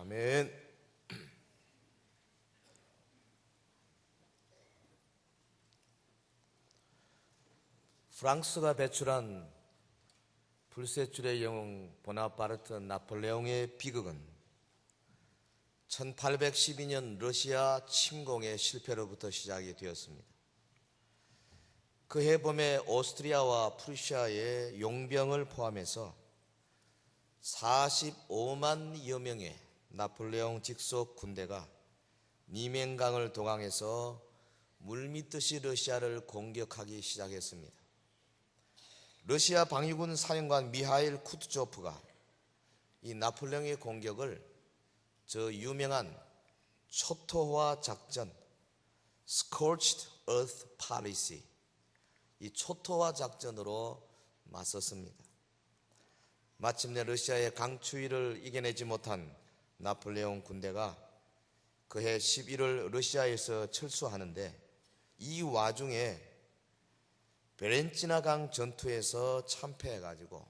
아멘. 프랑스가 배출한 불세출의 영웅 보나파르트 나폴레옹의 비극은 1812년 러시아 침공의 실패로부터 시작이 되었습니다. 그해 봄에 오스트리아와 프루시아의 용병을 포함해서 45만여 명의 나폴레옹 직속 군대가 니멘강을 동항해서 물밀듯이 러시아를 공격하기 시작했습니다. 러시아 방위군 사령관 미하일 쿠투조프가 이 나폴레옹의 공격을 저 유명한 초토화 작전, Scorched Earth Policy, 이 초토화 작전으로 맞섰습니다. 마침내 러시아의 강추위를 이겨내지 못한 나폴레옹 군대가 그해 11월 러시아에서 철수하는데, 이 와중에 베렌치나강 전투에서 참패해가지고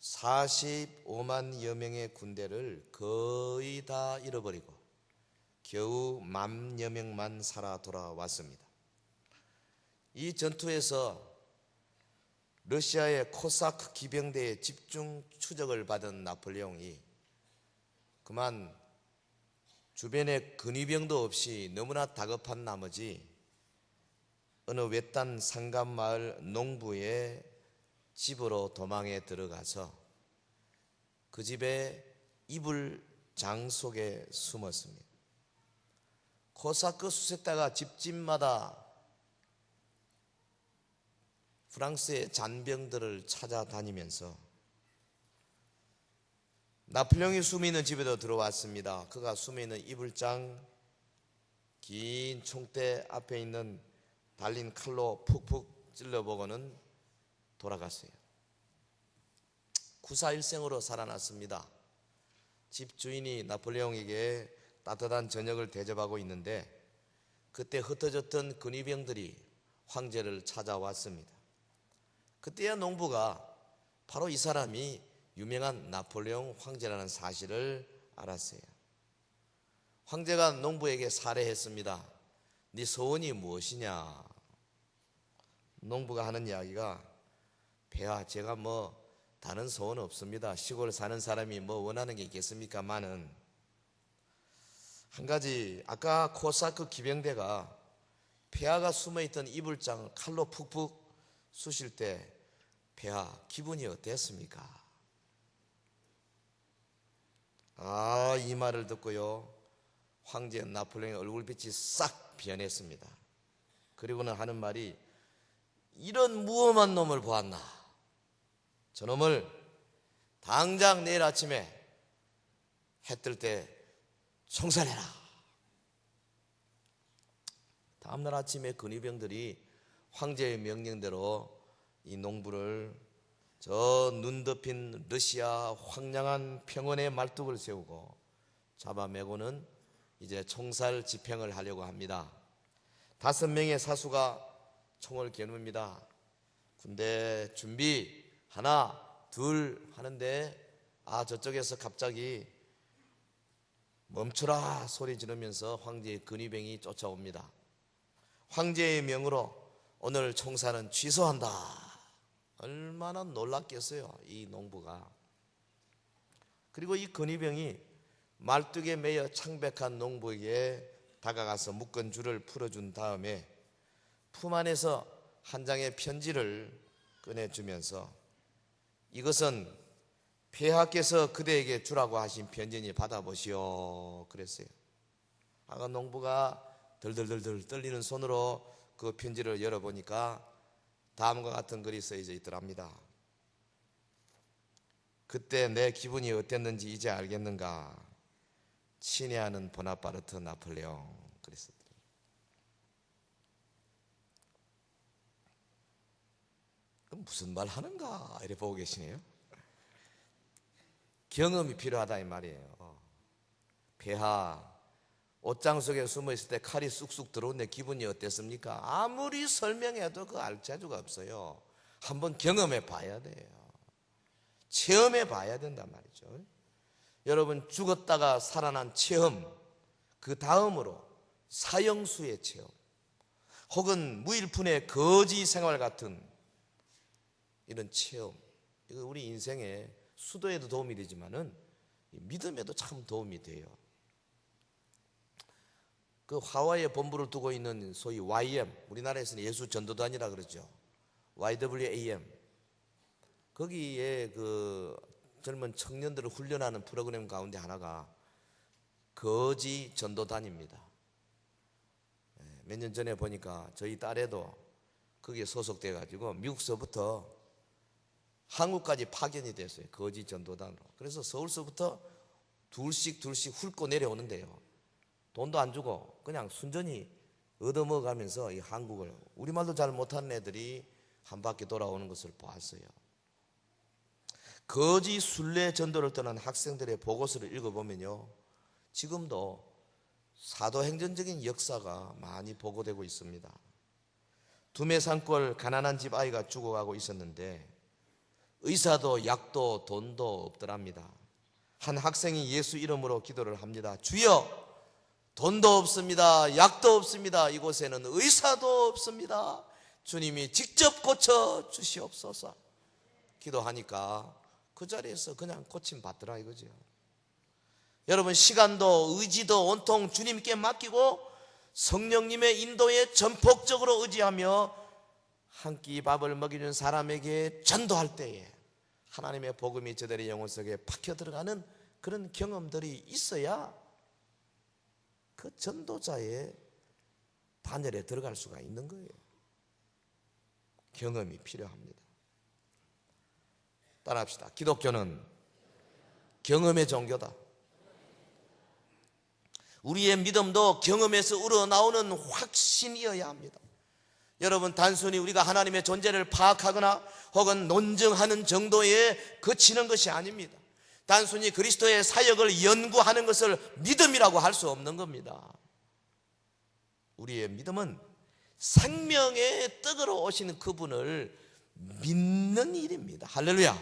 45만여 명의 군대를 거의 다 잃어버리고 겨우 10,000여 명만 살아 돌아왔습니다. 이 전투에서 러시아의 코사크 기병대의 집중 추적을 받은 나폴레옹이 그만 주변에 근위병도 없이 너무나 다급한 나머지 어느 외딴 산간마을 농부의 집으로 도망에 들어가서 그 집의 이불장 속에 숨었습니다. 코사크 수색대가 집집마다 프랑스의 잔병들을 찾아다니면서 나폴레옹이 숨어있는 집에도 들어왔습니다. 그가 숨어있는 이불장, 긴 총대 앞에 있는 달린 칼로 푹푹 찔러보고는 돌아갔어요. 구사일생으로 살아났습니다. 집 주인이 나폴레옹에게 따뜻한 저녁을 대접하고 있는데 그때 흩어졌던 근위병들이 황제를 찾아왔습니다. 그때야 농부가 바로 이 사람이 유명한 나폴레옹 황제라는 사실을 알았어요. 황제가 농부에게 살해했습니다. 네 소원이 무엇이냐? 농부가 하는 이야기가, 폐하, 제가 다른 소원 없습니다. 시골 사는 사람이 원하는 게 있겠습니까마는 한 가지, 아까 코사크 기병대가 폐하가 숨어있던 이불장을 칼로 푹푹 쑤실 때 폐하 기분이 어땠습니까? 이 말을 듣고요, 황제 나폴레옹의 얼굴빛이 싹 변했습니다. 그리고는 하는 말이, 이런 무엄한 놈을 보았나? 저놈을 당장 내일 아침에 해 뜰 때 총살해라. 다음날 아침에 근위병들이 황제의 명령대로 이 농부를 저 눈 덮인 러시아 황량한 평원에 말뚝을 세우고 잡아매고는 이제 총살 집행을 하려고 합니다. 5명의 사수가 총을 겨눕니다. 군대 준비, 하나, 둘 하는데 저쪽에서 갑자기 멈추라 소리 지르면서 황제의 근위병이 쫓아옵니다. 황제의 명으로 오늘 총살은 취소한다. 얼마나 놀랐겠어요, 이 농부가. 그리고 이 근위병이 말뚝에 매여 창백한 농부에게 다가가서 묶은 줄을 풀어준 다음에 품 안에서 한 장의 편지를 꺼내주면서, 이것은 폐하께서 그대에게 주라고 하신 편지니 받아보시오 그랬어요. 농부가 덜덜덜덜 떨리는 손으로 그 편지를 열어보니까 다음과 같은 글이 써져 있더랍니다. 그때 내 기분이 어땠는지 이제 알겠는가? 친애하는 보나파르트 나폴레옹 그랬습니다. 그럼 무슨 말 하는가 이렇게 보고 계시네요. 경험이 필요하다 이 말이에요. 폐하, 옷장 속에 숨어 있을 때 칼이 쑥쑥 들어오는데 기분이 어땠습니까? 아무리 설명해도 그 알 자주가 없어요. 한번 경험해 봐야 돼요. 체험해 봐야 된단 말이죠. 여러분 죽었다가 살아난 체험, 그 다음으로 사형수의 체험, 혹은 무일푼의 거지 생활 같은 이런 체험, 이거 우리 인생의 수도에도 도움이 되지만은 믿음에도 참 도움이 돼요. 그 하와이에 본부를 두고 있는 소위 YM, 우리나라에서는 예수 전도단이라 그러죠. YWAM. 거기에 그 젊은 청년들을 훈련하는 프로그램 가운데 하나가 거지 전도단입니다. 몇 년 전에 보니까 저희 딸애도 거기에 소속돼 가지고 미국서부터 한국까지 파견이 됐어요. 거지 전도단으로. 그래서 서울서부터 둘씩 훑고 내려오는데요. 돈도 안 주고 그냥 순전히 얻어먹어가면서 이 한국을, 우리말도 잘 못하는 애들이 한 바퀴 돌아오는 것을 보았어요. 거지 순례 전도를 떠난 학생들의 보고서를 읽어보면요, 지금도 사도행전적인 역사가 많이 보고되고 있습니다. 두메산골 가난한 집 아이가 죽어가고 있었는데 의사도 약도 돈도 없더랍니다. 한 학생이 예수 이름으로 기도를 합니다. 주여, 돈도 없습니다. 약도 없습니다. 이곳에는 의사도 없습니다. 주님이 직접 고쳐 주시옵소서. 기도하니까 그 자리에서 그냥 고침 받더라 이거죠. 여러분, 시간도 의지도 온통 주님께 맡기고 성령님의 인도에 전폭적으로 의지하며 한 끼 밥을 먹이는 사람에게 전도할 때에 하나님의 복음이 저들의 영혼 속에 박혀 들어가는 그런 경험들이 있어야 그 전도자의 단열에 들어갈 수가 있는 거예요. 경험이 필요합니다. 따라합시다. 기독교는 경험의 종교다. 우리의 믿음도 경험에서 우러나오는 확신이어야 합니다. 여러분, 단순히 우리가 하나님의 존재를 파악하거나 혹은 논증하는 정도에 그치는 것이 아닙니다. 단순히 그리스도의 사역을 연구하는 것을 믿음이라고 할 수 없는 겁니다. 우리의 믿음은 생명의 떡으로 오시는 그분을 믿는 일입니다. 할렐루야.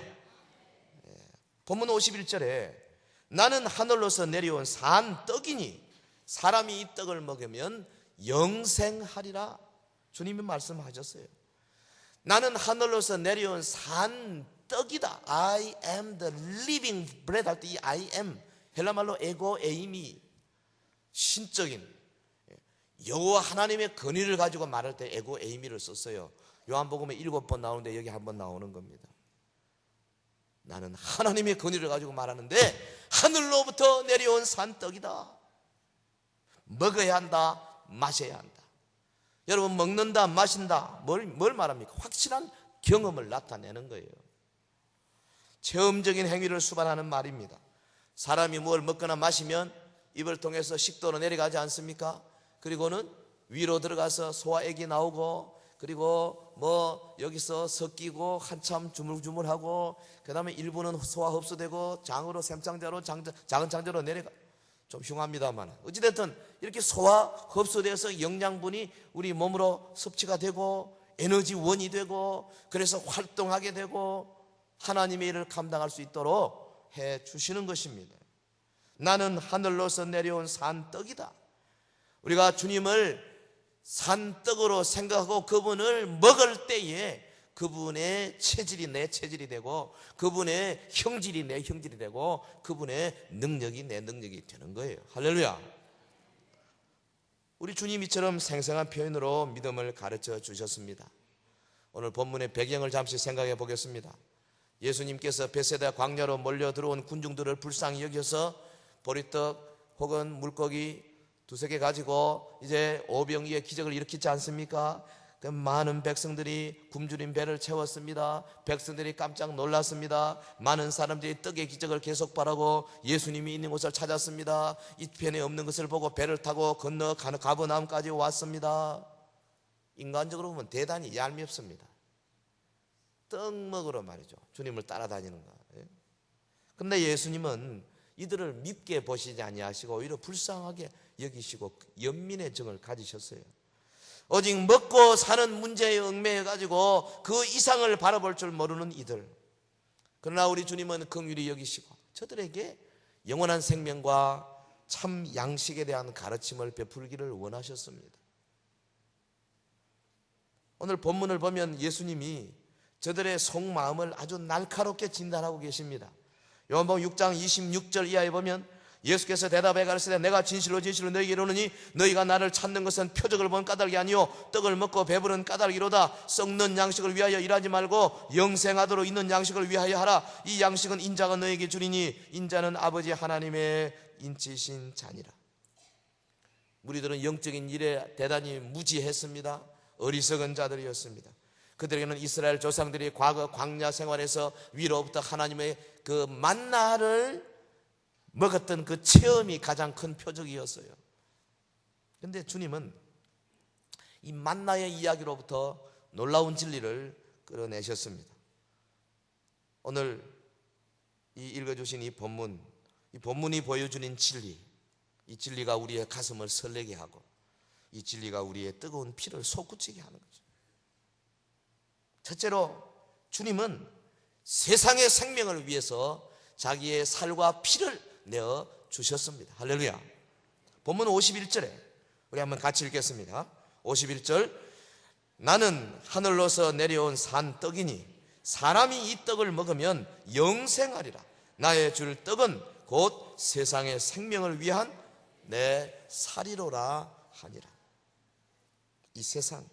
본문 51절에 나는 하늘로서 내려온 산 떡이니 사람이 이 떡을 먹으면 영생하리라. 주님이 말씀하셨어요. 나는 하늘로서 내려온 산 떡이다. I am the living bread 할 때 이 I am 헬라말로 에고 에이미, 신적인 여호와 하나님의 권위를 가지고 말할 때 에고 에이미를 썼어요. 요한복음에 7번 나오는데 여기 한 번 나오는 겁니다. 나는 하나님의 권위를 가지고 말하는데 하늘로부터 내려온 산떡이다. 먹어야 한다, 마셔야 한다. 여러분, 먹는다, 마신다, 뭘 말합니까? 확실한 경험을 나타내는 거예요. 체험적인 행위를 수반하는 말입니다. 사람이 뭘 먹거나 마시면 입을 통해서 식도로 내려가지 않습니까? 그리고는 위로 들어가서 소화액이 나오고, 그리고 뭐 여기서 섞이고 한참 주물주물하고, 그 다음에 일부는 소화 흡수되고 장으로 샘장자로 작은 장자로 내려가. 좀 흉합니다만 어찌됐든 이렇게 소화 흡수돼서 영양분이 우리 몸으로 섭취가 되고 에너지원이 되고, 그래서 활동하게 되고 하나님의 일을 감당할 수 있도록 해 주시는 것입니다. 나는 하늘로서 내려온 산떡이다. 우리가 주님을 산떡으로 생각하고 그분을 먹을 때에 그분의 체질이 내 체질이 되고, 그분의 형질이 내 형질이 되고, 그분의 능력이 내 능력이 되는 거예요. 할렐루야. 우리 주님 이처럼 생생한 표현으로 믿음을 가르쳐 주셨습니다. 오늘 본문의 배경을 잠시 생각해 보겠습니다. 예수님께서 베세다 광야로 몰려 들어온 군중들을 불쌍히 여겨서 보리떡 혹은 물고기 두세 개 가지고 이제 오병이의 기적을 일으키지 않습니까? 그 많은 백성들이 굶주린 배를 채웠습니다. 백성들이 깜짝 놀랐습니다. 많은 사람들이 떡의 기적을 계속 바라고 예수님이 있는 곳을 찾았습니다. 이 편에 없는 것을 보고 배를 타고 건너 가버나움까지 왔습니다. 인간적으로 보면 대단히 얄밉습니다. 떡 먹으러 말이죠, 주님을 따라다니는 거. 그런데 예수님은 이들을 밉게 보시지 아니하시고 오히려 불쌍하게 여기시고 연민의 정을 가지셨어요. 오직 먹고 사는 문제에 얽매여가지고 그 이상을 바라볼 줄 모르는 이들. 그러나 우리 주님은 긍휼히 여기시고 저들에게 영원한 생명과 참 양식에 대한 가르침을 베풀기를 원하셨습니다. 오늘 본문을 보면 예수님이 저들의 속마음을 아주 날카롭게 진단하고 계십니다. 요한복음 6장 26절 이하에 보면 예수께서 대답해 가르치되 내가 진실로 진실로 너희에게 이르노니 너희가 나를 찾는 것은 표적을 본 까닭이 아니요 떡을 먹고 배부른 까닭이로다. 썩는 양식을 위하여 일하지 말고 영생하도록 있는 양식을 위하여 하라. 이 양식은 인자가 너희에게 주리니 인자는 아버지 하나님의 인치신 자니라. 무리들은 영적인 일에 대단히 무지했습니다. 어리석은 자들이었습니다. 그들에게는 이스라엘 조상들이 과거 광야 생활에서 위로부터 하나님의 그 만나를 먹었던 그 체험이 가장 큰 표적이었어요. 그런데 주님은 이 만나의 이야기로부터 놀라운 진리를 끌어내셨습니다. 오늘 이 읽어주신 이 본문이 보여주는 진리, 이 진리가 우리의 가슴을 설레게 하고 이 진리가 우리의 뜨거운 피를 솟구치게 하는 거죠. 첫째로 주님은 세상의 생명을 위해서 자기의 살과 피를 내어 주셨습니다. 할렐루야. 본문 51절에 우리 한번 같이 읽겠습니다. 51절 나는 하늘로서 내려온 산 떡이니 사람이 이 떡을 먹으면 영생하리라. 나의 줄 떡은 곧 세상의 생명을 위한 내 살이로라 하니라. 이 세상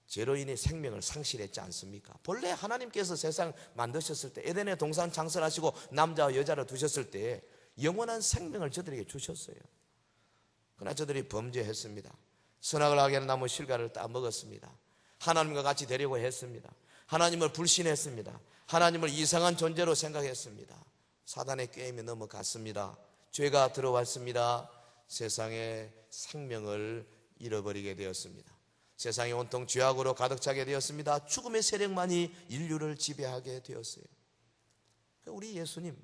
죄로 인해 생명을 상실했지 않습니까? 본래 하나님께서 세상 만드셨을 때 에덴의 동산 창설하시고 남자와 여자를 두셨을 때 영원한 생명을 저들에게 주셨어요. 그러나 저들이 범죄했습니다. 선악을 하게 하는 나무 실과를 따먹었습니다. 하나님과 같이 되려고 했습니다. 하나님을 불신했습니다. 하나님을 이상한 존재로 생각했습니다. 사단의 꾀임에 넘어갔습니다. 죄가 들어왔습니다. 세상의 생명을 잃어버리게 되었습니다. 세상이 온통 죄악으로 가득 차게 되었습니다. 죽음의 세력만이 인류를 지배하게 되었어요. 우리 예수님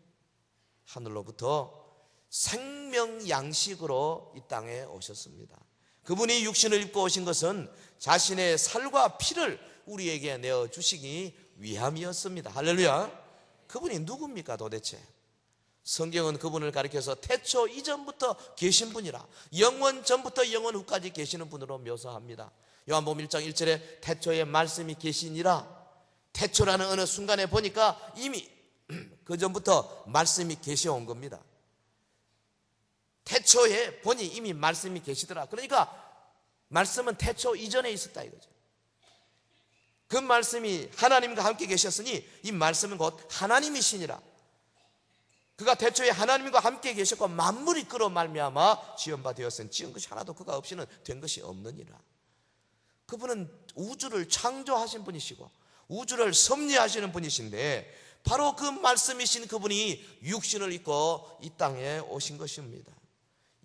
하늘로부터 생명 양식으로 이 땅에 오셨습니다. 그분이 육신을 입고 오신 것은 자신의 살과 피를 우리에게 내어주시기 위함이었습니다. 할렐루야. 그분이 누굽니까 도대체? 성경은 그분을 가리켜서 태초 이전부터 계신 분이라, 영원 전부터 영원 후까지 계시는 분으로 묘사합니다. 요한복음 1장 1절에 태초에 말씀이 계시니라. 태초라는 어느 순간에 보니까 이미 그 전부터 말씀이 계셔온 겁니다. 태초에 보니 이미 말씀이 계시더라. 그러니까 말씀은 태초 이전에 있었다 이거죠. 그 말씀이 하나님과 함께 계셨으니 이 말씀은 곧 하나님이시니라. 그가 태초에 하나님과 함께 계셨고 만물이 그로 말미암아 지은 바 되었으니 지은 것이 하나도 그가 없이는 된 것이 없느니라. 그분은 우주를 창조하신 분이시고 우주를 섭리하시는 분이신데 바로 그 말씀이신 그분이 육신을 입고 이 땅에 오신 것입니다.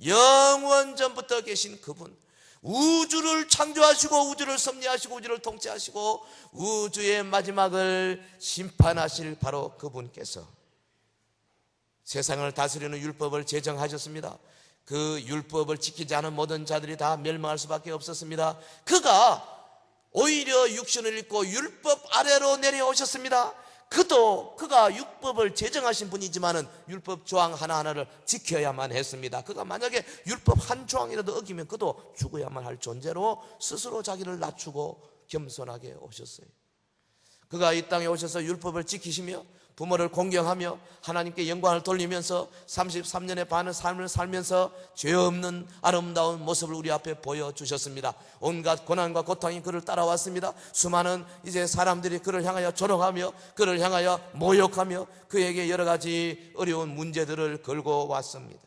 영원 전부터 계신 그분, 우주를 창조하시고 우주를 섭리하시고 우주를 통치하시고 우주의 마지막을 심판하실 바로 그분께서 세상을 다스리는 율법을 제정하셨습니다. 그 율법을 지키지 않은 모든 자들이 다 멸망할 수밖에 없었습니다. 그가 오히려 육신을 입고 율법 아래로 내려오셨습니다. 그가 율법을 제정하신 분이지만은 율법 조항 하나하나를 지켜야만 했습니다. 그가 만약에 율법 한 조항이라도 어기면 그도 죽어야만 할 존재로 스스로 자기를 낮추고 겸손하게 오셨어요. 그가 이 땅에 오셔서 율법을 지키시며 부모를 공경하며 하나님께 영광을 돌리면서 33년의 반의 삶을 살면서 죄 없는 아름다운 모습을 우리 앞에 보여주셨습니다. 온갖 고난과 고통이 그를 따라왔습니다. 수많은 이제 사람들이 그를 향하여 조롱하며 그를 향하여 모욕하며 그에게 여러 가지 어려운 문제들을 걸고 왔습니다.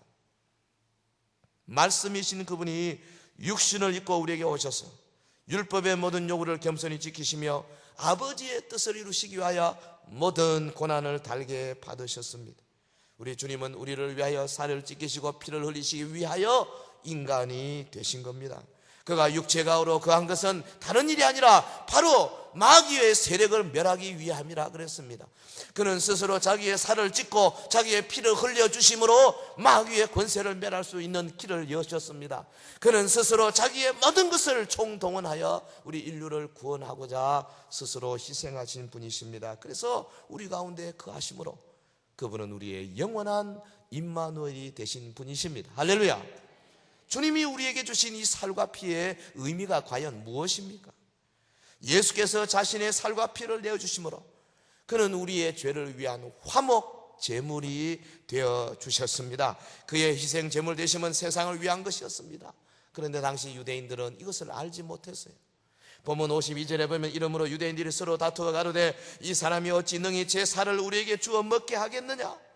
말씀이신 그분이 육신을 입고 우리에게 오셔서 율법의 모든 요구를 겸손히 지키시며 아버지의 뜻을 이루시기 위하여 모든 고난을 달게 받으셨습니다. 우리 주님은 우리를 위하여 살을 찢기시고 피를 흘리시기 위하여 인간이 되신 겁니다. 그가 육체가으로 거한 것은 다른 일이 아니라 바로 마귀의 세력을 멸하기 위함이라 그랬습니다. 그는 스스로 자기의 살을 찢고 자기의 피를 흘려주심으로 마귀의 권세를 멸할 수 있는 길을 여셨습니다. 그는 스스로 자기의 모든 것을 총동원하여 우리 인류를 구원하고자 스스로 희생하신 분이십니다. 그래서 우리 가운데 거하심으로 그분은 우리의 영원한 임마누엘이 되신 분이십니다. 할렐루야. 주님이 우리에게 주신 이 살과 피의 의미가 과연 무엇입니까? 예수께서 자신의 살과 피를 내어주심으로 그는 우리의 죄를 위한 화목 제물이 되어 주셨습니다. 그의 희생 제물 되심은 세상을 위한 것이었습니다. 그런데 당시 유대인들은 이것을 알지 못했어요. 본문 52절에 보면 이러므로 유대인들이 서로 다투어 가로되 이 사람이 어찌 능히 제 살을 우리에게 주어 먹게 하겠느냐.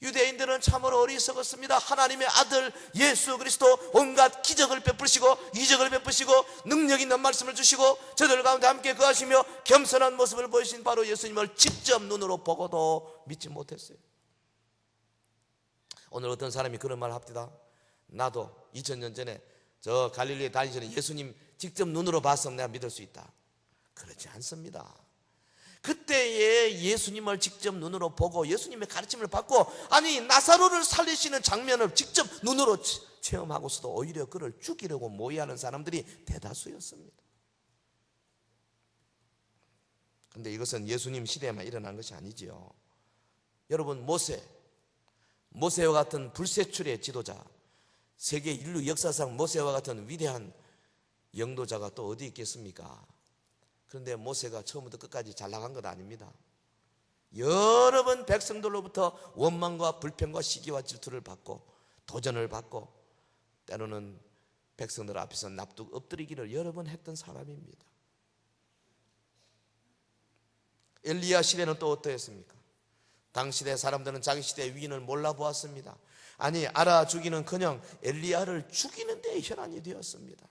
유대인들은 참으로 어리석었습니다. 하나님의 아들 예수 그리스도 온갖 기적을 베푸시고 이적을 베푸시고 능력 있는 말씀을 주시고 저들 가운데 함께 거하시며 겸손한 모습을 보이신 바로 예수님을 직접 눈으로 보고도 믿지 못했어요. 오늘 어떤 사람이 그런 말을 합니다. 나도 2000년 전에 저 갈릴리에 다니기 전에 예수님 직접 눈으로 봤으면 내가 믿을 수 있다. 그렇지 않습니다. 그때에 예수님을 직접 눈으로 보고 예수님의 가르침을 받고 아니 나사로를 살리시는 장면을 직접 눈으로 체험하고서도 오히려 그를 죽이려고 모의하는 사람들이 대다수였습니다. 그런데 이것은 예수님 시대에만 일어난 것이 아니지요. 여러분 모세와 같은 불세출의 지도자, 세계 인류 역사상 모세와 같은 위대한 영도자가 또 어디 있겠습니까? 그런데 모세가 처음부터 끝까지 잘 나간 것 아닙니다. 여러 번 백성들로부터 원망과 불평과 시기와 질투를 받고 도전을 받고 때로는 백성들 앞에서 납득 엎드리기를 여러 번 했던 사람입니다. 엘리야 시대는 또 어떠했습니까? 당시대 사람들은 자기 시대의 위인을 몰라보았습니다. 아니 알아주기는커녕 엘리야를 죽이는 데 혈안이 되었습니다.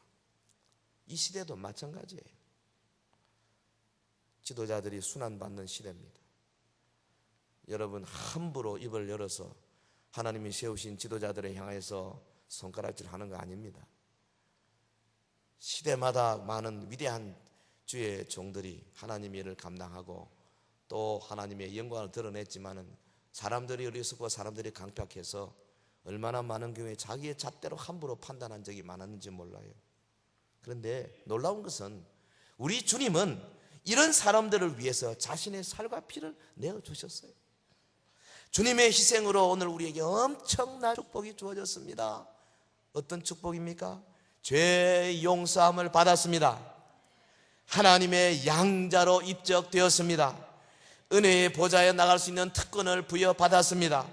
이 시대도 마찬가지예요. 지도자들이 순환받는 시대입니다. 여러분 함부로 입을 열어서 하나님이 세우신 지도자들을 향해서 손가락질하는 거 아닙니다. 시대마다 많은 위대한 주의 종들이 하나님의 일을 감당하고 또 하나님의 영광을 드러냈지만은 사람들이 어리석고 사람들이 강팍해서 얼마나 많은 경우에 자기의 잣대로 함부로 판단한 적이 많았는지 몰라요. 그런데 놀라운 것은 우리 주님은 이런 사람들을 위해서 자신의 살과 피를 내어주셨어요. 주님의 희생으로 오늘 우리에게 엄청난 축복이 주어졌습니다. 어떤 축복입니까? 죄 용서함을 받았습니다. 하나님의 양자로 입적되었습니다. 은혜의 보좌에 나갈 수 있는 특권을 부여받았습니다.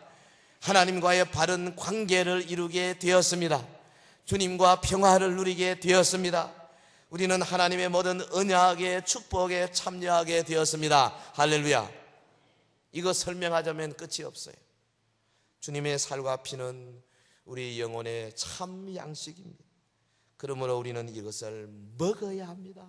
하나님과의 바른 관계를 이루게 되었습니다. 주님과 평화를 누리게 되었습니다. 우리는 하나님의 모든 언약의 축복에 참여하게 되었습니다. 할렐루야. 이거 설명하자면 끝이 없어요. 주님의 살과 피는 우리 영혼의 참 양식입니다. 그러므로 우리는 이것을 먹어야 합니다.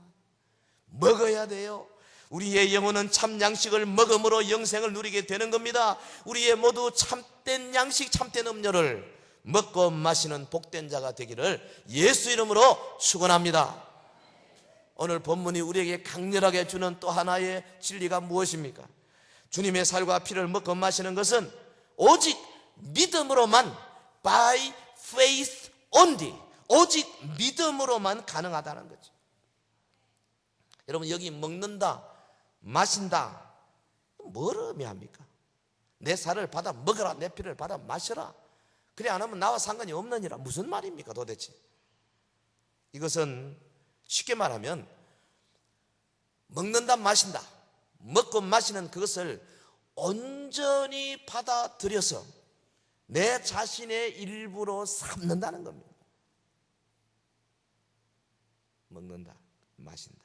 먹어야 돼요. 우리의 영혼은 참 양식을 먹음으로 영생을 누리게 되는 겁니다. 우리의 모두 참된 양식, 참된 음료를 먹고 마시는 복된 자가 되기를 예수 이름으로 축원합니다. 오늘 본문이 우리에게 강렬하게 주는 또 하나의 진리가 무엇입니까? 주님의 살과 피를 먹고 마시는 것은 오직 믿음으로만, by faith only, 오직 믿음으로만 가능하다는 거죠. 여러분 여기 먹는다, 마신다, 뭘 의미합니까? 내 살을 받아 먹어라, 내 피를 받아 마셔라. 그래 안 하면 나와 상관이 없느니라. 무슨 말입니까 도대체? 이것은 쉽게 말하면 먹는다 마신다, 먹고 마시는 그것을 온전히 받아들여서 내 자신의 일부로 삼는다는 겁니다. 먹는다 마신다,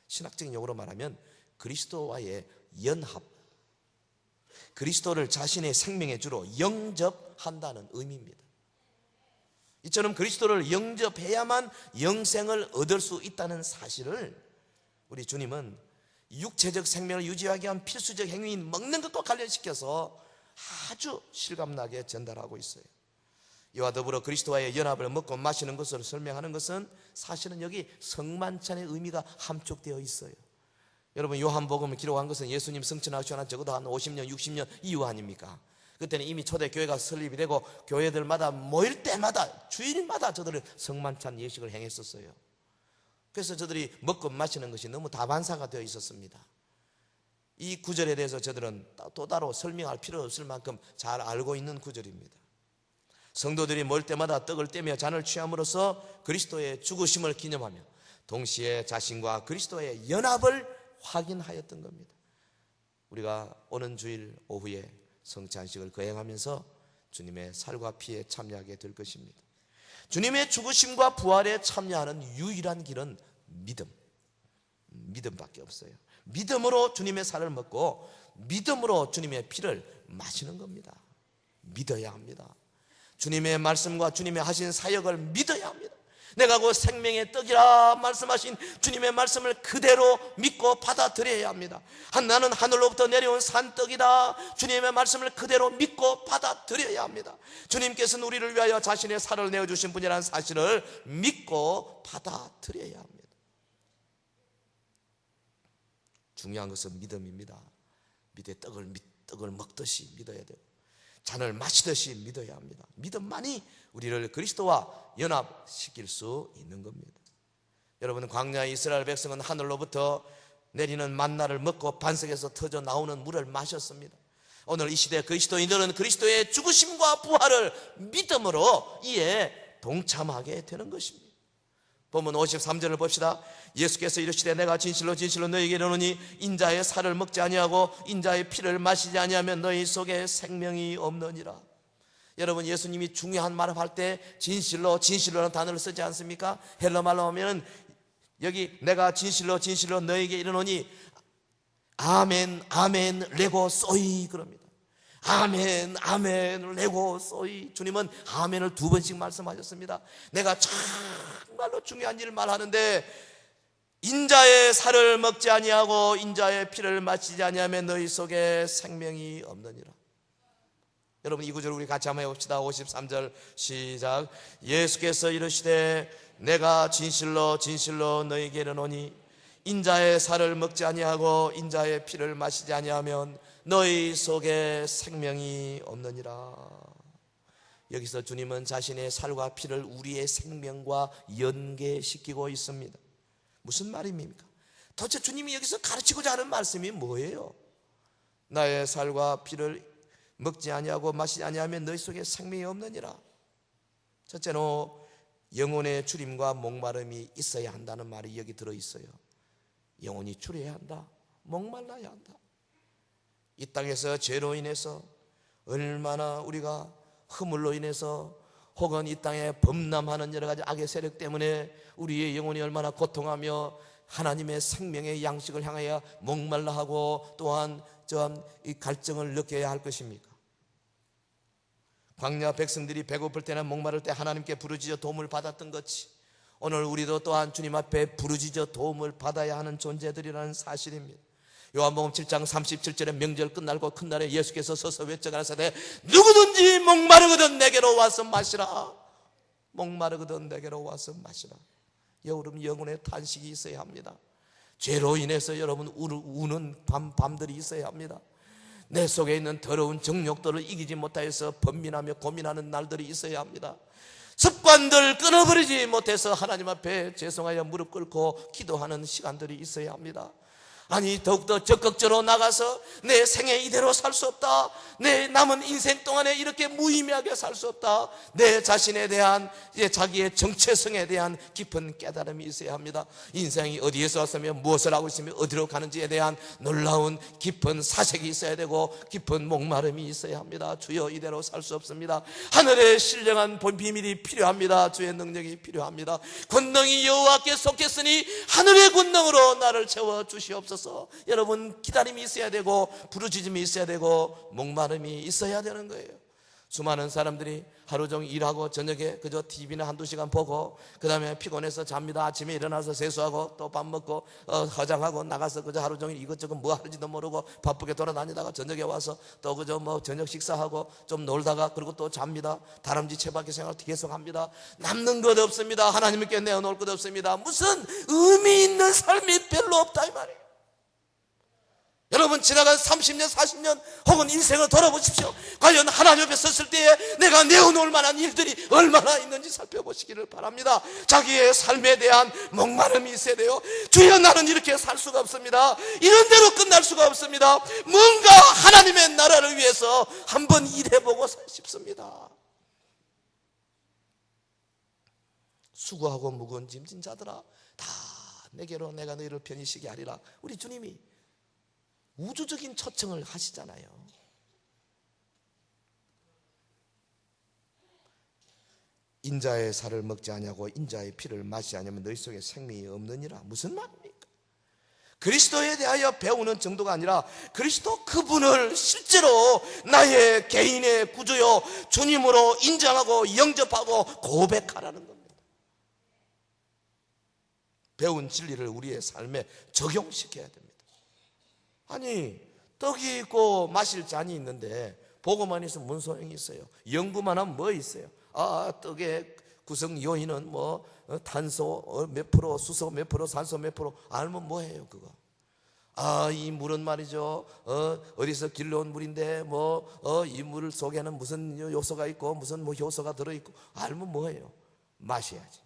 신학적인 용어로 말하면 그리스도와의 연합, 그리스도를 자신의 생명의 주로 영접한다는 의미입니다. 이처럼 그리스도를 영접해야만 영생을 얻을 수 있다는 사실을 우리 주님은 육체적 생명을 유지하기 위한 필수적 행위인 먹는 것과 관련시켜서 아주 실감나게 전달하고 있어요. 이와 더불어 그리스도와의 연합을 먹고 마시는 것으로 설명하는 것은 사실은 여기 성만찬의 의미가 함축되어 있어요. 여러분 요한복음을 기록한 것은 예수님 승천하시고 난 적어도 한 50년 60년 이후 아닙니까? 그때는 이미 초대교회가 설립이 되고 교회들마다 모일 때마다 주일마다 저들은 성만찬 예식을 행했었어요. 그래서 저들이 먹고 마시는 것이 너무 다반사가 되어 있었습니다. 이 구절에 대해서 저들은 또 따로 설명할 필요 없을 만큼 잘 알고 있는 구절입니다. 성도들이 모일 때마다 떡을 떼며 잔을 취함으로써 그리스도의 죽으심을 기념하며 동시에 자신과 그리스도의 연합을 확인하였던 겁니다. 우리가 오는 주일 오후에 성찬식을 거행하면서 주님의 살과 피에 참여하게 될 것입니다. 주님의 죽으심과 부활에 참여하는 유일한 길은 믿음밖에 없어요. 믿음으로 주님의 살을 먹고 믿음으로 주님의 피를 마시는 겁니다. 믿어야 합니다. 주님의 말씀과 주님의 하신 사역을 믿어야 합니다. 내가 그 생명의 떡이라 말씀하신 주님의 말씀을 그대로 믿고 받아들여야 합니다. 나는 하늘로부터 내려온 산떡이다. 주님의 말씀을 그대로 믿고 받아들여야 합니다. 주님께서는 우리를 위하여 자신의 살을 내어주신 분이라는 사실을 믿고 받아들여야 합니다. 중요한 것은 믿음입니다. 믿의 떡을 먹듯이 믿어야 돼요. 잔을 마시듯이 믿어야 합니다. 믿음만이 우리를 그리스도와 연합시킬 수 있는 겁니다. 여러분, 광야의 이스라엘 백성은 하늘로부터 내리는 만나를 먹고 반석에서 터져 나오는 물을 마셨습니다. 오늘 이 시대 그리스도인들은 그리스도의 죽으심과 부활을 믿음으로 이에 동참하게 되는 것입니다. 본문 53절을 봅시다. 예수께서 이르시되 내가 진실로 진실로 너희에게 이르노니 인자의 살을 먹지 아니하고 인자의 피를 마시지 아니하면 너희 속에 생명이 없느니라. 여러분, 예수님이 중요한 말을 할 때 진실로라는 단어를 쓰지 않습니까? 헬라말로 하면 여기 내가 진실로 너희에게 이르노니 아멘 레고 소이 그럽니다. 아멘 레고 소이. 주님은 아멘을 2번씩 말씀하셨습니다. 내가 정말로 중요한 일을 말하는데 인자의 살을 먹지 아니하고 인자의 피를 마시지 아니하면 너희 속에 생명이 없느니라. 여러분, 이 구절을 우리 같이 한번 해봅시다. 53절 시작. 예수께서 이르시되 내가 진실로 너희에게 이르노니 인자의 살을 먹지 아니하고 인자의 피를 마시지 아니하면 너희 속에 생명이 없느니라. 여기서 주님은 자신의 살과 피를 우리의 생명과 연계시키고 있습니다. 무슨 말입니까? 도대체 주님이 여기서 가르치고자 하는 말씀이 뭐예요? 나의 살과 피를 먹지 아니하고 마시지 아니하면 너희 속에 생명이 없느니라. 첫째로 영혼의 주림과 목마름이 있어야 한다는 말이 여기 들어있어요. 영혼이 주려야 한다. 목말라야 한다. 이 땅에서 죄로 인해서 얼마나 우리가 허물로 인해서 혹은 이 땅에 범람하는 여러 가지 악의 세력 때문에 우리의 영혼이 얼마나 고통하며 하나님의 생명의 양식을 향하여 목말라하고 또한 이 갈증을 느껴야 할 것입니까? 광야 백성들이 배고플 때나 목마를 때 하나님께 부르짖어 도움을 받았던 것이 오늘 우리도 또한 주님 앞에 부르짖어 도움을 받아야 하는 존재들이라는 사실입니다. 요한복음 7장 37절에 명절 끝날고 큰 날에 예수께서 서서 외쳐가라사대 누구든지 목마르거든 내게로 와서 마시라. 목마르거든 내게로 와서 마시라. 여러분, 영혼의 탄식이 있어야 합니다. 죄로 인해서 여러분 우는 밤들이 있어야 합니다. 내 속에 있는 더러운 정욕들을 이기지 못하여서 번민하며 고민하는 날들이 있어야 합니다. 습관들 끊어버리지 못해서 하나님 앞에 죄송하여 무릎 꿇고 기도하는 시간들이 있어야 합니다. 아니, 더욱더 적극적으로 나가서 내 생에 이대로 살 수 없다. 내 남은 인생 동안에 이렇게 무의미하게 살 수 없다. 내 자신에 대한 자기의 정체성에 대한 깊은 깨달음이 있어야 합니다. 인생이 어디에서 왔으며 무엇을 하고 있으며 어디로 가는지에 대한 놀라운 깊은 사색이 있어야 되고 깊은 목마름이 있어야 합니다. 주여, 이대로 살 수 없습니다. 하늘의 신령한 비밀이 필요합니다. 주의 능력이 필요합니다. 권능이 여호와께 속했으니 하늘의 권능으로 나를 채워 주시옵소서. 여러분, 기다림이 있어야 되고 부르짖음이 있어야 되고 목마름이 있어야 되는 거예요. 수많은 사람들이 하루 종일 일하고 저녁에 그저 TV나 한두 시간 보고 그 다음에 피곤해서 잡니다. 아침에 일어나서 세수하고 또 밥 먹고 화장하고 나가서 그저 하루 종일 이것저것 뭐 하는지도 모르고 바쁘게 돌아다니다가 저녁에 와서 또 그저 저녁 식사하고 좀 놀다가 그리고 또 잡니다. 다람쥐 채바퀴 생활 계속 합니다. 남는 것 없습니다. 하나님께 내어놓을 것 없습니다. 무슨 의미 있는 삶이 별로 없다 이 말이에요. 여러분, 지나간 30년 40년 혹은 인생을 돌아보십시오. 과연 하나님 앞에 섰을 때에 내가 내어놓을 만한 일들이 얼마나 있는지 살펴보시기를 바랍니다. 자기의 삶에 대한 목마름이 있어야 돼요. 주여, 나는 이렇게 살 수가 없습니다. 이런 대로 끝날 수가 없습니다. 뭔가 하나님의 나라를 위해서 한번 일해보고 싶습니다. 수고하고 무거운 짐진 자들아 다 내게로 내가 너희를 편히 쉬게 하리라. 우리 주님이 우주적인 초청을 하시잖아요. 인자의 살을 먹지 아니하고 인자의 피를 마시지 아니하면 너희 속에 생명이 없느니라. 무슨 말입니까? 그리스도에 대하여 배우는 정도가 아니라 그리스도 그분을 실제로 나의 개인의 구주요 주님으로 인정하고 영접하고 고백하라는 겁니다. 배운 진리를 우리의 삶에 적용시켜야 됩니다. 아니, 떡이 있고 마실 잔이 있는데 보고만 있으면 뭔 소용이 있어요? 연구만 하면 뭐 있어요? 떡의 구성 요인은 뭐 탄소 몇 프로, 수소 몇 프로, 산소 몇 프로 알면 뭐해요 그거? 이 물은 말이죠 어디서 길러온 물인데 이 물 속에는 무슨 요소가 있고 무슨 뭐 효소가 들어있고 알면 뭐해요? 마셔야지.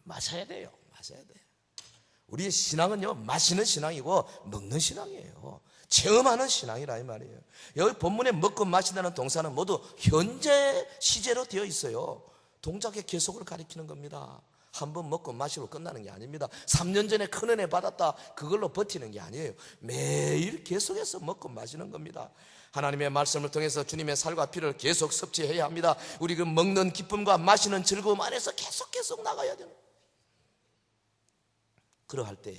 마셔야 돼요. 마셔야 돼요. 우리의 신앙은요 마시는 신앙이고 먹는 신앙이에요. 체험하는 신앙이라 이 말이에요. 여기 본문에 먹고 마신다는 동사는 모두 현재 시제로 되어 있어요. 동작의 계속을 가리키는 겁니다. 한번 먹고 마시고 끝나는 게 아닙니다. 3년 전에 큰 은혜 받았다 그걸로 버티는 게 아니에요. 매일 계속해서 먹고 마시는 겁니다. 하나님의 말씀을 통해서 주님의 살과 피를 계속 섭취해야 합니다. 우리 그 먹는 기쁨과 마시는 즐거움 안에서 계속 나가야 돼요. 그러할 때에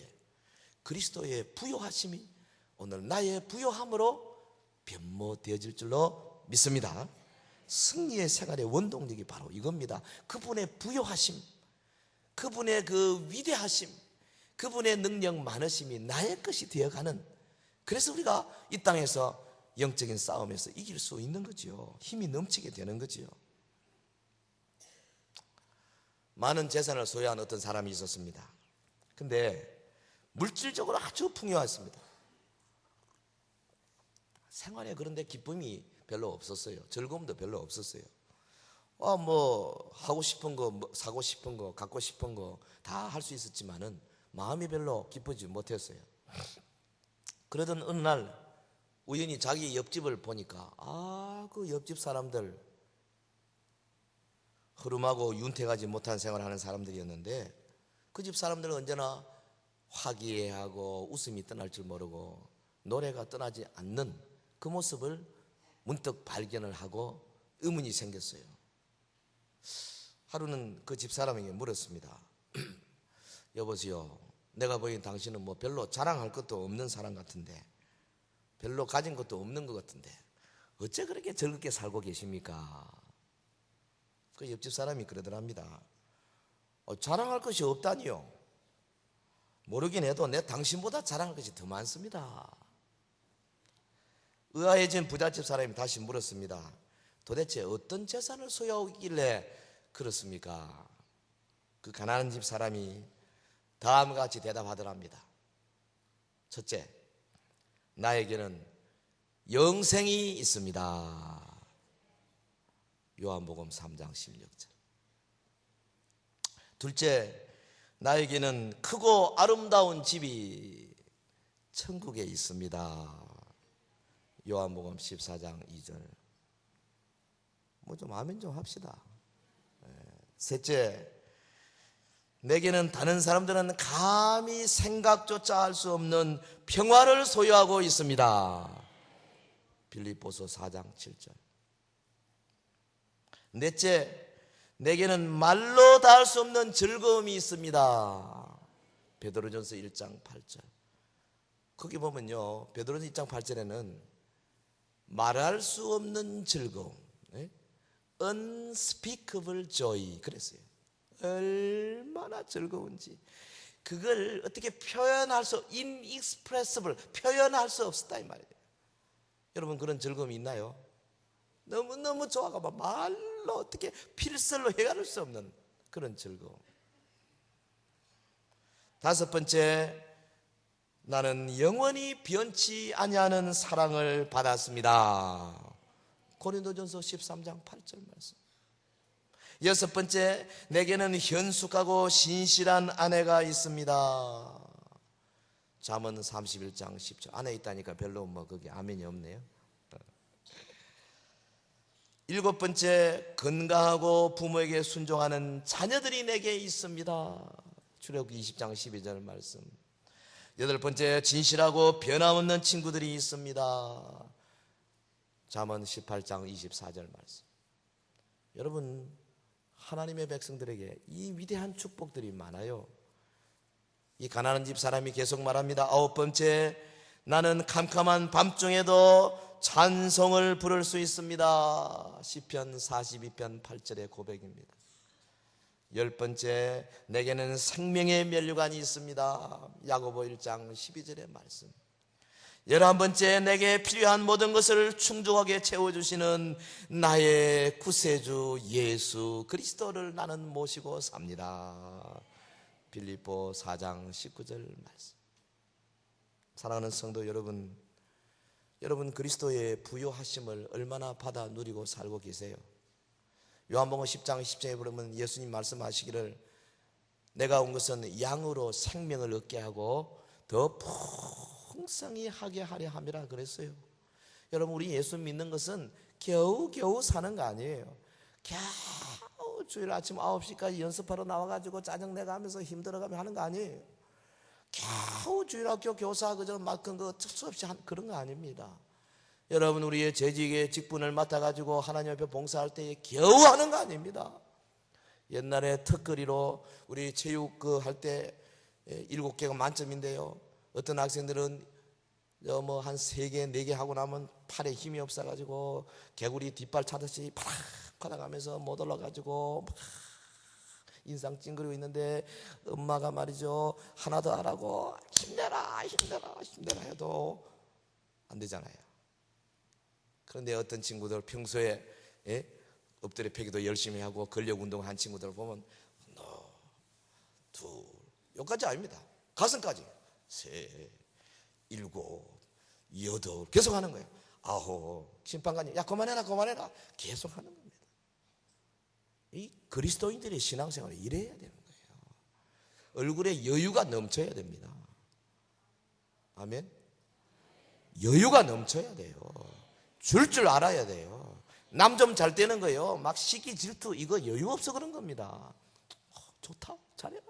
그리스도의 부요하심이 오늘 나의 부요함으로 변모되어질 줄로 믿습니다. 승리의 생활의 원동력이 바로 이겁니다. 그분의 부요하심, 그분의 그 위대하심, 그분의 능력 많으심이 나의 것이 되어가는, 그래서 우리가 이 땅에서 영적인 싸움에서 이길 수 있는 거죠. 힘이 넘치게 되는 거죠. 많은 재산을 소유한 어떤 사람이 있었습니다. 근데 물질적으로 아주 풍요했습니다. 생활에 그런데 기쁨이 별로 없었어요. 즐거움도 별로 없었어요. 하고 싶은 거, 사고 싶은 거, 갖고 싶은 거 다 할 수 있었지만은 마음이 별로 기쁘지 못했어요. 그러던 어느 날 우연히 자기 옆집을 보니까 그 옆집 사람들 허름하고 윤택하지 못한 생활을 하는 사람들이었는데 그 집 사람들은 언제나 화기애애하고 웃음이 떠날 줄 모르고 노래가 떠나지 않는 그 모습을 문득 발견을 하고 의문이 생겼어요. 하루는 그 집사람에게 물었습니다. 여보세요, 내가 보기엔 당신은 뭐 별로 자랑할 것도 없는 사람 같은데, 별로 가진 것도 없는 것 같은데 어째 그렇게 즐겁게 살고 계십니까? 그 옆집 사람이 그러더랍니다. 자랑할 것이 없다니요? 모르긴 해도 내 당신보다 자랑할 것이 더 많습니다. 의아해진 부잣집 사람이 다시 물었습니다. 도대체 어떤 재산을 소유하고 있길래 그렇습니까? 그 가난한 집 사람이 다음과 같이 대답하더랍니다. 첫째, 나에게는 영생이 있습니다. 요한복음 3장 16절. 둘째, 나에게는 크고 아름다운 집이 천국에 있습니다. 요한복음 14장 2절. 뭐 좀 아멘 좀 합시다. 셋째, 내게는 다른 사람들은 감히 생각조차 할 수 없는 평화를 소유하고 있습니다. 빌립보서 4장 7절. 넷째, 내게는 말로 다 할 수 없는 즐거움이 있습니다. 베드로전서 1장 8절. 거기 보면요, 베드로전서 1장 8절에는 말할 수 없는 즐거움, unspeakable joy 그랬어요. 얼마나 즐거운지 그걸 어떻게 표현할 수, inexpressible, 표현할 수 없었다 이 말이에요. 여러분 그런 즐거움이 있나요? 너무너무 좋아가 말로 어떻게 필설로 헤아릴 수 없는 그런 즐거움. 다섯 번째, 나는 영원히 변치 아니하는 사랑을 받았습니다. 고린도전서 13장 8절 말씀. 여섯 번째, 내게는 현숙하고 신실한 아내가 있습니다. 잠언 31장 10절. 아내 있다니까 별로 거기 아멘이 없네요. 일곱 번째, 건강하고 부모에게 순종하는 자녀들이 내게 있습니다. 출애굽기 20장 12절 말씀. 여덟 번째, 진실하고 변함없는 친구들이 있습니다. 잠언 18장 24절 말씀. 여러분, 하나님의 백성들에게 이 위대한 축복들이 많아요. 이 가난한 집 사람이 계속 말합니다. 아홉 번째, 나는 캄캄한 밤중에도 찬송을 부를 수 있습니다. 시편 42편 8절의 고백입니다. 열 번째, 내게는 생명의 면류관이 있습니다. 야고보 1장 12절의 말씀. 11번째, 내게 필요한 모든 것을 충족하게 채워주시는 나의 구세주 예수 그리스도를 나는 모시고 삽니다. 빌립보 4장 19절 말씀. 사랑하는 성도 여러분, 여러분 그리스도의 부요하심을 얼마나 받아 누리고 살고 계세요? 요한복음 10장 10절에 보면 예수님 말씀하시기를 내가 온 것은 양으로 생명을 얻게 하고 더 풍성히 하게 하려 함이라 그랬어요. 여러분, 우리 예수 믿는 것은 겨우겨우 사는 거 아니에요. 겨우 주일 아침 9시까지 연습하러 나와가지고 짜증내가 하면서 힘들어가며 하는 거 아니에요. 겨우 주일학교 교사 그저 맡은 거 특수 없이 그런 거 아닙니다. 여러분, 우리의 재직의 직분을 맡아가지고 하나님 앞에 봉사할 때에 겨우 하는 거 아닙니다. 옛날에 턱걸이로 우리 체육 할 때 7개가 만점인데요, 어떤 학생들은 한 3개, 4개 하고 나면 팔에 힘이 없어가지고 개구리 뒷발 차듯이 팍 하다가면서 못 올라가지고 막 인상 찡그리고 있는데 엄마가 말이죠, 하나 더 하라고 힘내라 힘내라 힘내라 해도 안 되잖아요. 그런데 어떤 친구들 평소에 엎드려 펴기도 열심히 하고 근력 운동한 친구들 보면 하나, 둘, 여기까지 아닙니다. 가슴까지 셋, 일곱, 여덟 계속 하는 거예요. 아홉, 심판관님 야 그만해라 그만해라 계속 하는 겁니다. 이 그리스도인들의 신앙생활이 이래야 되는 거예요. 얼굴에 여유가 넘쳐야 됩니다. 아멘. 여유가 넘쳐야 돼요. 줄 알아야 돼요. 남 좀 잘 되는 거예요. 막 시기 질투 이거 여유 없어 그런 겁니다. 좋다 잘해라.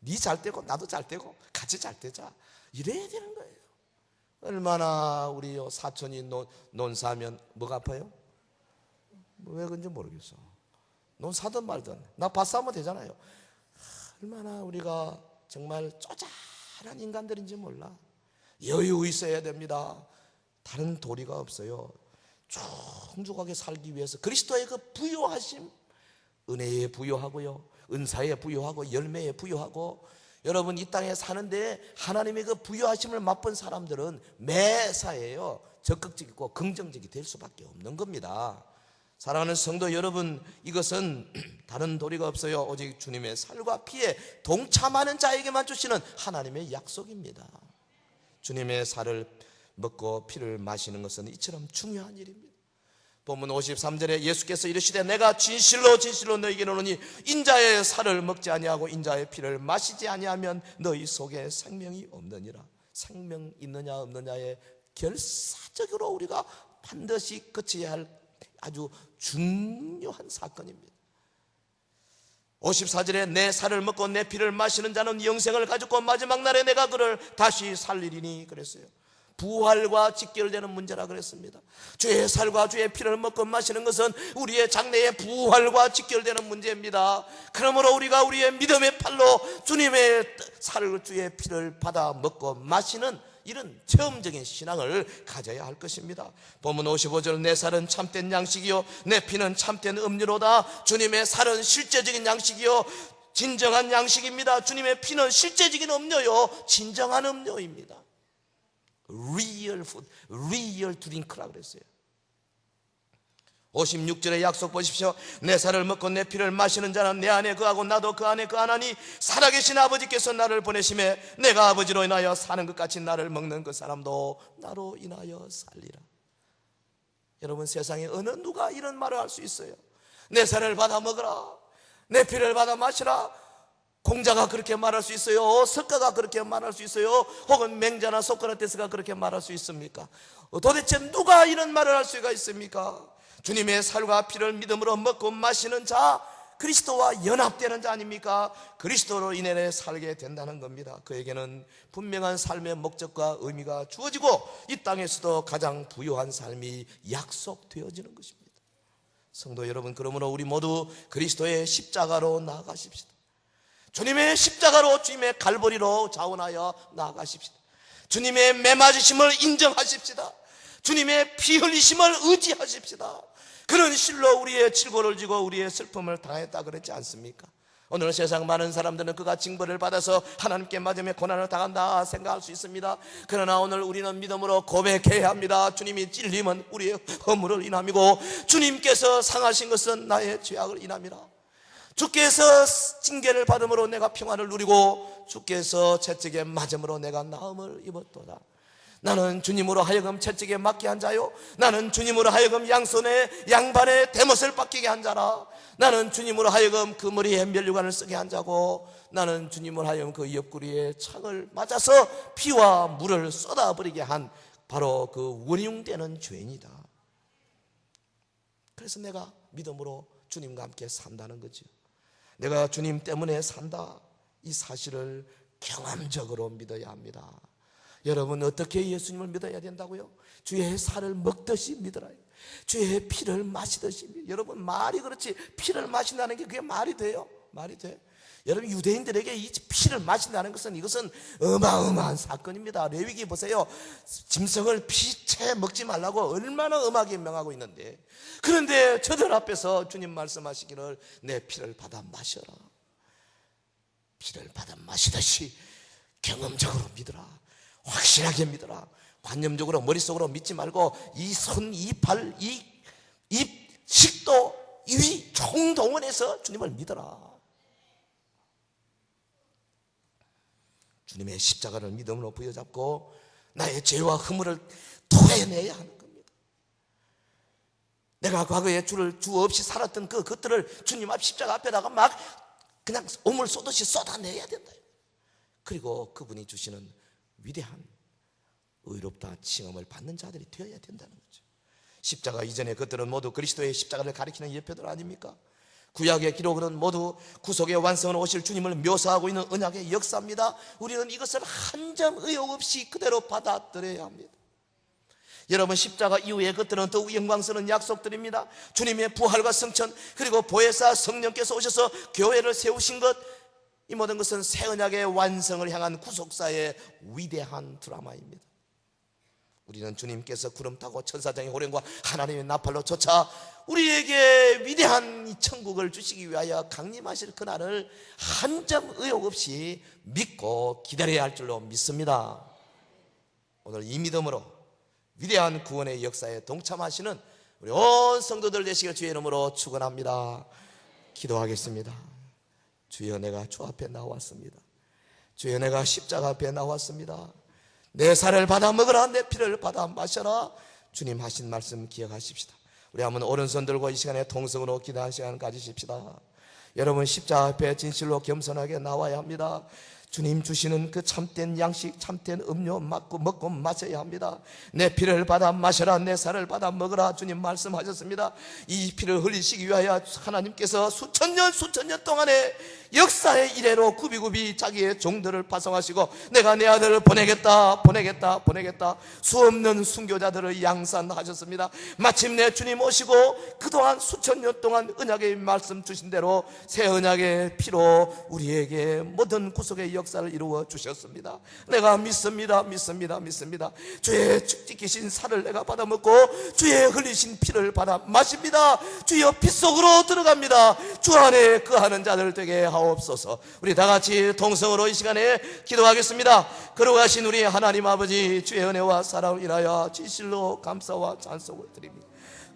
니 잘 되고 나도 잘 되고 같이 잘 되자 이래야 되는 거예요. 얼마나 우리 사촌이 논사하면 뭐가 아파요? 왜 그런지 모르겠어. 논 사든 말든 나 밭 사면 되잖아요. 얼마나 우리가 정말 쪼잔한 인간들인지 몰라. 여유 있어야 됩니다. 다른 도리가 없어요. 충족하게 살기 위해서 그리스도의 그 부요하심, 은혜에 부요하고요, 은사에 부요하고 열매에 부요하고, 여러분 이 땅에 사는데 하나님의 그 부요하심을 맛본 사람들은 매사에요 적극적이고 긍정적이 될 수밖에 없는 겁니다. 사랑하는 성도 여러분, 이것은 다른 도리가 없어요. 오직 주님의 살과 피에 동참하는 자에게만 주시는 하나님의 약속입니다. 주님의 살을 먹고 피를 마시는 것은 이처럼 중요한 일입니다. 본문 53절에 예수께서 이르시되 내가 진실로 진실로 너희에게 이르노니 인자의 살을 먹지 아니하고 인자의 피를 마시지 아니하면 너희 속에 생명이 없느니라. 생명 있느냐 없느냐에 결사적으로 우리가 반드시 거쳐야 할 아주 중요한 사건입니다. 54절에 내 살을 먹고 내 피를 마시는 자는 영생을 가지고 마지막 날에 내가 그를 다시 살리리니 그랬어요. 부활과 직결되는 문제라 그랬습니다. 주의 살과 주의 피를 먹고 마시는 것은 우리의 장래의 부활과 직결되는 문제입니다. 그러므로 우리가 우리의 믿음의 팔로 주님의 살을 주의 피를 받아 먹고 마시는 이런 체험적인 신앙을 가져야 할 것입니다. 본문 55절 내 살은 참된 양식이요 내 피는 참된 음료로다. 주님의 살은 실제적인 양식이요 진정한 양식입니다. 주님의 피는 실제적인 음료요 진정한 음료입니다. Real food, real drink라고 그랬어요. 56절의 약속 보십시오. 내 살을 먹고 내 피를 마시는 자는 내 안에 거하고 나도 그 안에 거하나니 살아계신 아버지께서 나를 보내심에 내가 아버지로 인하여 사는 것 같이 나를 먹는 그 사람도 나로 인하여 살리라. 여러분 세상에 어느 누가 이런 말을 할 수 있어요? 내 살을 받아 먹으라, 내 피를 받아 마시라. 공자가 그렇게 말할 수 있어요? 석가가 그렇게 말할 수 있어요? 혹은 맹자나 소크라테스가 그렇게 말할 수 있습니까? 도대체 누가 이런 말을 할 수가 있습니까? 주님의 살과 피를 믿음으로 먹고 마시는 자, 그리스도와 연합되는 자 아닙니까? 그리스도로 인해 살게 된다는 겁니다. 그에게는 분명한 삶의 목적과 의미가 주어지고 이 땅에서도 가장 부유한 삶이 약속되어지는 것입니다. 성도 여러분, 그러므로 우리 모두 그리스도의 십자가로 나아가십시다. 주님의 십자가로, 주님의 갈보리로 자원하여 나아가십시다. 주님의 매맞으심을 인정하십시다. 주님의 피 흘리심을 의지하십시다. 그런 실로 우리의 질고를 지고 우리의 슬픔을 당했다 그랬지 않습니까? 오늘 세상 많은 사람들은 그가 징벌을 받아서 하나님께 맞으며 고난을 당한다 생각할 수 있습니다. 그러나 오늘 우리는 믿음으로 고백해야 합니다. 주님이 찔림은 우리의 허물을 인함이고 주님께서 상하신 것은 나의 죄악을 인함이라. 주께서 징계를 받음으로 내가 평안을 누리고 주께서 채찍에 맞음으로 내가 나음을 입었도다. 나는 주님으로 하여금 채찍에 맞게 한 자요, 나는 주님으로 하여금 양손에 양반의 대못을 받기게 한 자라. 나는 주님으로 하여금 그 머리에 면류관을 쓰게 한 자고, 나는 주님으로 하여금 그 옆구리에 창을 맞아서 피와 물을 쏟아버리게 한 바로 그 원흉되는 죄인이다. 그래서 내가 믿음으로 주님과 함께 산다는 거죠. 내가 주님 때문에 산다, 이 사실을 경험적으로 믿어야 합니다. 여러분, 어떻게 예수님을 믿어야 된다고요? 주의 살을 먹듯이 믿으라. 주의 피를 마시듯이. 여러분, 말이 그렇지 피를 마신다는 게 그게 말이 돼요? 말이 돼? 여러분, 유대인들에게 이 피를 마신다는 것은 이것은 어마어마한 사건입니다. 레위기 보세요. 짐승을 피채 먹지 말라고 얼마나 엄하게 명하고 있는데, 그런데 저들 앞에서 주님 말씀하시기를 내 피를 받아 마셔라. 피를 받아 마시듯이 경험적으로 믿으라. 확실하게 믿어라. 관념적으로 머릿속으로 믿지 말고 이 손, 이 발, 이 입, 식도, 이 총동원해서 주님을 믿어라. 주님의 십자가를 믿음으로 부여잡고 나의 죄와 허물을 토해내야 하는 겁니다. 내가 과거에 주 없이 살았던 그것들을 주님 앞 십자가 앞에다가 막 그냥 오물 쏘듯이 쏟아내야 된다. 그리고 그분이 주시는 위대한 의롭다 칭함을 받는 자들이 되어야 된다는 거죠. 십자가 이전의 것들은 모두 그리스도의 십자가를 가리키는 예표들 아닙니까? 구약의 기록은 모두 구속의 완성을 오실 주님을 묘사하고 있는 언약의 역사입니다. 우리는 이것을 한 점 의혹 없이 그대로 받아들여야 합니다. 여러분, 십자가 이후의 것들은 더욱 영광스러운 약속들입니다. 주님의 부활과 성천, 그리고 보혜사 성령께서 오셔서 교회를 세우신 것, 이 모든 것은 새 언약의 완성을 향한 구속사의 위대한 드라마입니다. 우리는 주님께서 구름 타고 천사장의 호령과 하나님의 나팔로 쫓아 우리에게 위대한 이 천국을 주시기 위하여 강림하실 그날을 한 점 의혹 없이 믿고 기다려야 할 줄로 믿습니다. 오늘 이 믿음으로 위대한 구원의 역사에 동참하시는 우리 온 성도들 되시길 주의 이름으로 축원합니다. 기도하겠습니다. 주여, 내가 주 앞에 나왔습니다. 주여, 내가 십자가 앞에 나왔습니다. 내 살을 받아 먹으라, 내 피를 받아 마셔라. 주님 하신 말씀 기억하십시다. 우리 한번 오른손 들고 이 시간에 통성으로 기도하는 시간 가지십시다. 여러분, 십자가 앞에 진실로 겸손하게 나와야 합니다. 주님 주시는 그 참된 양식, 참된 음료 먹고 마셔야 합니다. 내 피를 받아 마셔라, 내 살을 받아 먹으라. 주님 말씀하셨습니다. 이 피를 흘리시기 위하여 하나님께서 수천 년 동안에 역사의 이래로 굽이굽이 자기의 종들을 파송하시고 내가 내 아들을 보내겠다 수없는 순교자들을 양산하셨습니다. 마침내 주님 오시고 그동안 수천 년 동안 언약의 말씀 주신 대로 새 언약의 피로 우리에게 모든 구속의 역사를 이루어 주셨습니다. 내가 믿습니다. 주의 지키신 살을 내가 받아 먹고 주의 흘리신 피를 받아 마십니다. 주여, 피 속으로 들어갑니다. 주 안에 거하는 자들 되게 하옵소서. 우리 다 같이 동성으로 이 시간에 기도하겠습니다. 걸어가신 우리 하나님 아버지, 주의 은혜와 사랑을 인하여 진실로 감사와 찬송을 드립니다.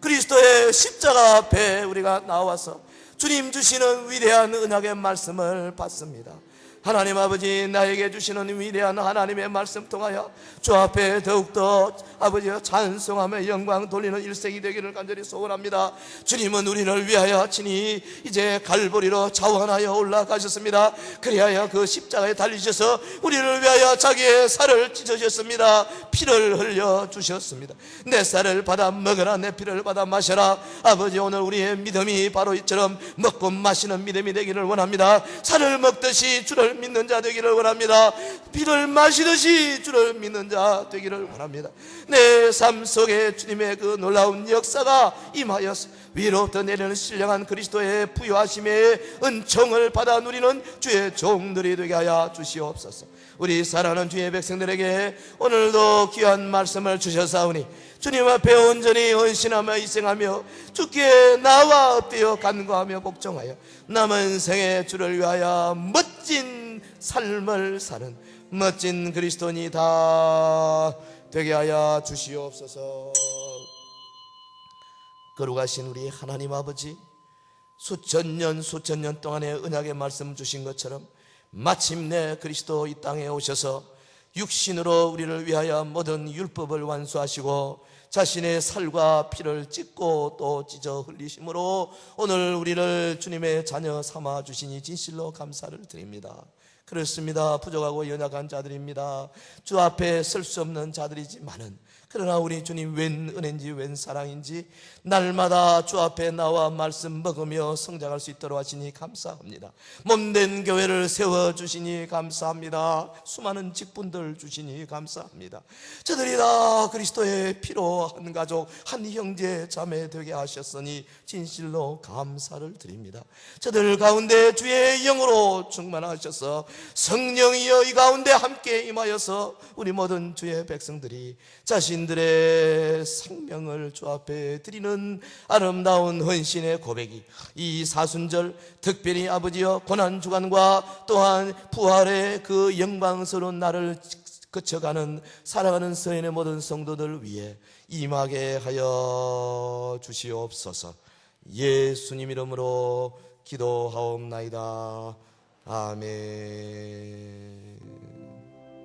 그리스도의 십자가 앞에 우리가 나와서 주님 주시는 위대한 언약의 말씀을 받습니다. 하나님 아버지, 나에게 주시는 위대한 하나님의 말씀 통하여 주 앞에 더욱더 아버지여 찬송하며 영광 돌리는 일생이 되기를 간절히 소원합니다. 주님은 우리를 위하여 친히 이제 갈보리로 자원하여 올라가셨습니다. 그리하여 그 십자가에 달리셔서 우리를 위하여 자기의 살을 찢으셨습니다. 피를 흘려 주셨습니다. 내 살을 받아 먹으라, 내 피를 받아 마셔라. 아버지, 오늘 우리의 믿음이 바로 이처럼 먹고 마시는 믿음이 되기를 원합니다. 살을 먹듯이 주를 믿는 자 되기를 원합니다. 피를 마시듯이 주를 믿는 자 되기를 원합니다. 내 삶 속에 주님의 그 놀라운 역사가 임하여서 위로부터 내리는 신령한 그리스도의 부요하심의 은총을 받아 누리는 주의 종들이 되게 하여 주시옵소서. 우리 사랑하는 주의 백성들에게 오늘도 귀한 말씀을 주셨사오니 주님 앞에 온전히 헌신하며 희생하며 주께 나와 엎드려 간구하며 복종하여 남은 생에 주를 위하여 멋진 삶을 사는 멋진 그리스도인이 다 되게 하여 주시옵소서. 거룩하신 우리 하나님 아버지, 수천 년 동안의 언약의 말씀 주신 것처럼 마침내 그리스도 이 땅에 오셔서 육신으로 우리를 위하여 모든 율법을 완수하시고 자신의 살과 피를 찢고 또 찢어 흘리심으로 오늘 우리를 주님의 자녀 삼아 주시니 진실로 감사를 드립니다. 그렇습니다. 부족하고 연약한 자들입니다. 주 앞에 설 수 없는 자들이지만은 그러나 우리 주님 웬 은혜인지 웬 사랑인지 날마다 주 앞에 나와 말씀 먹으며 성장할 수 있도록 하시니 감사합니다. 몸된 교회를 세워주시니 감사합니다. 수많은 직분들 주시니 감사합니다. 저들이 다 그리스도의 피로 한 가족 한 형제 자매 되게 하셨으니 진실로 감사를 드립니다. 저들 가운데 주의 영으로 충만하셔서 성령이여 이 가운데 함께 임하여서 우리 모든 주의 백성들이 자신들의 생명을 주 앞에 드리는 아름다운 헌신의 고백이 이 사순절 특별히 아버지여 고난주간과 또한 부활의 그 영광스러운 날을 거쳐가는 살아가는 서인의 모든 성도들 위해 임하게 하여 주시옵소서. 예수님 이름으로 기도하옵나이다. 아멘.